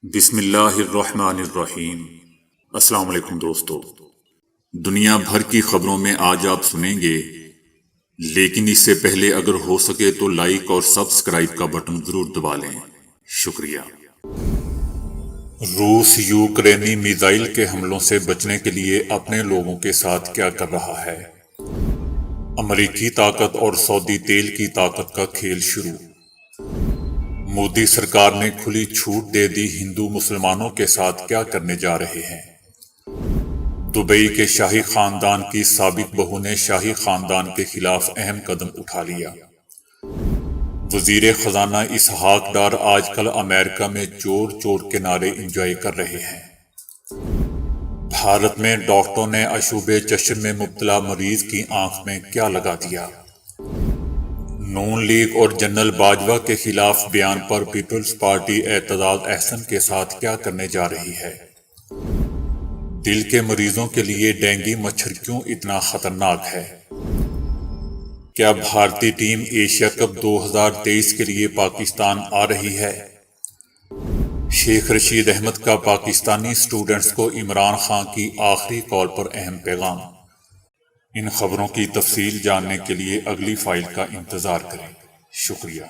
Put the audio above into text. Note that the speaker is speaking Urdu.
بسم اللہ الرحمن الرحیم۔ السلام علیکم دوستو، دنیا بھر کی خبروں میں آج آپ سنیں گے، لیکن اس سے پہلے اگر ہو سکے تو لائک اور سبسکرائب کا بٹن ضرور دبا لیں، شکریہ۔ روس یوکرینی میزائل کے حملوں سے بچنے کے لیے اپنے لوگوں کے ساتھ کیا کر رہا ہے؟ امریکی طاقت اور سعودی تیل کی طاقت کا کھیل شروع۔ مودی سرکار نے کھلی چھوٹ دے دی، ہندو مسلمانوں کے ساتھ کیا کرنے جا رہے ہیں؟ دبئی کے شاہی خاندان کی سابق بہو نے شاہی خاندان کے خلاف اہم قدم اٹھا لیا۔ وزیر خزانہ اسحاق ڈار آج کل امریکہ میں چور چور کے نعرے انجوائے کر رہے ہیں۔ بھارت میں ڈاکٹروں نے عشوب چشم میں مبتلا مریض کی آنکھ میں کیا لگا دیا؟ نون لیگ اور جنرل باجوہ کے خلاف بیان پر پیپلز پارٹی اعتزاز احسن کے ساتھ کیا کرنے جا رہی ہے؟ دل کے مریضوں کے لیے ڈینگی مچھر کیوں اتنا خطرناک ہے؟ کیا بھارتی ٹیم ایشیا کپ 2023 کے لیے پاکستان آ رہی ہے؟ شیخ رشید احمد کا پاکستانی اسٹوڈنٹس کو عمران خان کی آخری کال پر اہم پیغام۔ ان خبروں کی تفصیل جاننے کے لیے اگلی فائل کا انتظار کریں، شکریہ۔